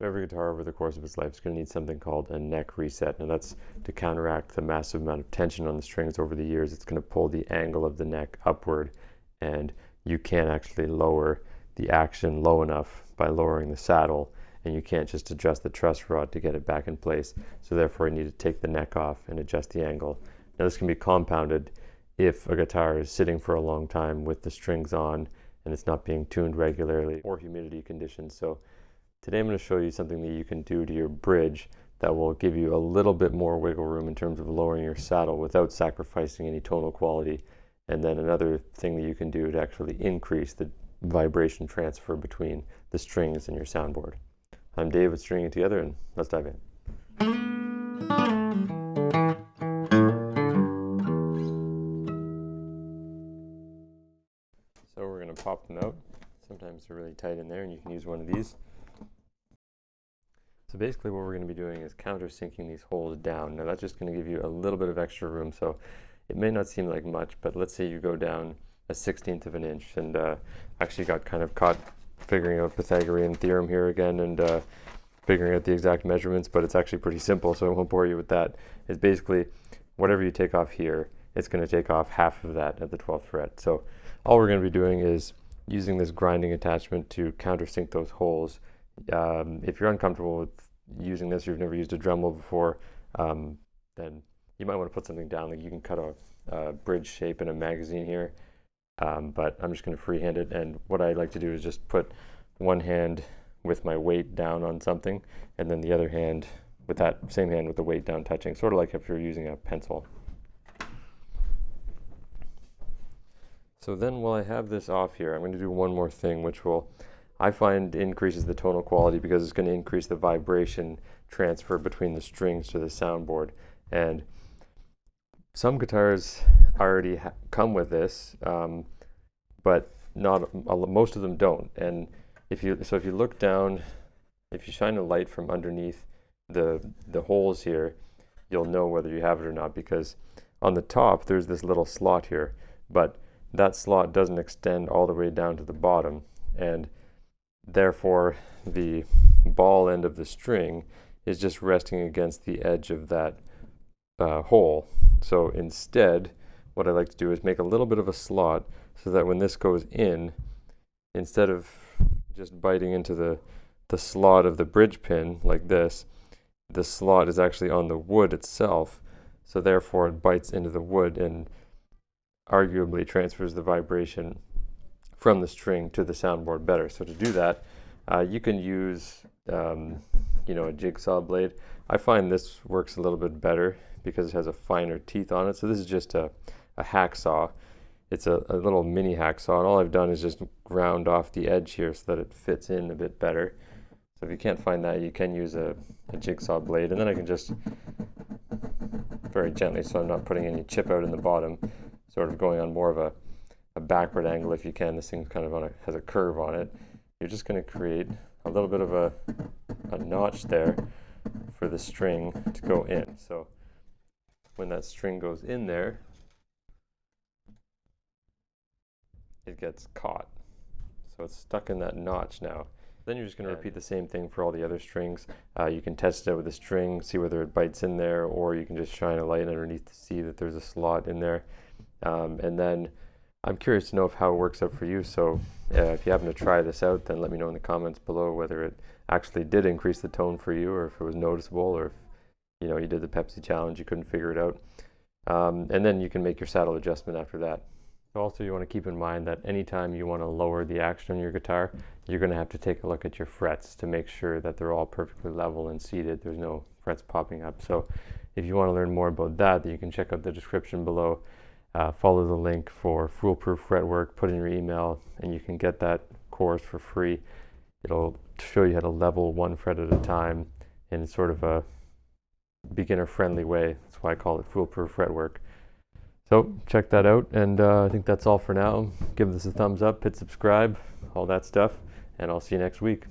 Every guitar over the course of its life is going to need something called a neck reset. Now that's to counteract the massive amount of tension on the strings over the years. It's going to pull the angle of the neck upward, and you can't actually lower the action low enough by lowering the saddle, and you can't just adjust the truss rod to get it back in place. So therefore you need to take the neck off and adjust the angle. Now this can be compounded if a guitar is sitting for a long time with the strings on and it's not being tuned regularly, or humidity conditions. So today I'm going to show you something that you can do to your bridge that will give you a little bit more wiggle room in terms of lowering your saddle without sacrificing any tonal quality. And then another thing that you can do to actually increase the vibration transfer between the strings and your soundboard. I'm Dave with Stringing It Together, and let's dive in. So we're going to pop them out. Sometimes they're really tight in there, and you can use one of these. So basically what we're going to be doing is countersinking these holes down. Now that's just going to give you a little bit of extra room, so it may not seem like much, but let's say you go down a 1/16 of an inch, and actually got kind of caught figuring out Pythagorean theorem here again, and figuring out the exact measurements, but it's actually pretty simple, so I won't bore you with that. It's basically whatever you take off here, it's going to take off half of that at the 12th fret. So all we're going to be doing is using this grinding attachment to countersink those holes. If you're uncomfortable with using this, or you've never used a Dremel before, then you might want to put something down. Like you can cut a bridge shape in a magazine here, but I'm just going to freehand it. And what I like to do is just put one hand with my weight down on something, and then the other hand with that same hand with the weight down touching, sort of like if you're using a pencil. So then while I have this off here, I'm going to do one more thing, which I find increases the tonal quality because it's going to increase the vibration transfer between the strings to the soundboard. And some guitars already come with this, but most of them don't. And if you look down, if you shine a light from underneath the holes here, you'll know whether you have it or not, because on the top there's this little slot here, but that slot doesn't extend all the way down to the bottom, and therefore the ball end of the string is just resting against the edge of that hole. So instead, what I like to do is make a little bit of a slot so that when this goes in, instead of just biting into the slot of the bridge pin like this, the slot is actually on the wood itself, so therefore it bites into the wood and arguably transfers the vibration from the string to the soundboard better. So to do that, you can use a jigsaw blade. I find this works a little bit better because it has a finer teeth on it. So this is just a hacksaw. It's a little mini hacksaw, and all I've done is just ground off the edge here so that it fits in a bit better. So if you can't find that, you can use a jigsaw blade, and then I can just very gently, so I'm not putting any chip out in the bottom, sort of going on more of a backward angle if you can. This thing's kind of has a curve on it. You're just going to create a little bit of a notch there for the string to go in. So when that string goes in there, it gets caught. So it's stuck in that notch now. Then you're just going to repeat the same thing for all the other strings. You can test it out with a string, see whether it bites in there, or you can just shine a light underneath to see that there's a slot in there. And then I'm curious to know how it works out for you. So if you happen to try this out, then let me know in the comments below whether it actually did increase the tone for you, or if it was noticeable, or if you did the Pepsi challenge, you couldn't figure it out. And then you can make your saddle adjustment after that. Also, you want to keep in mind that anytime you want to lower the action on your guitar, you're going to have to take a look at your frets to make sure that they're all perfectly level and seated. There's no frets popping up. So if you want to learn more about that, then you can check out the description below. Follow the link for Foolproof Fretwork, put in your email, and you can get that course for free. It'll show you how to level one fret at a time in sort of a beginner-friendly way. That's why I call it Foolproof Fretwork. So check that out, and I think that's all for now. Give this a thumbs up, hit subscribe, all that stuff, and I'll see you next week.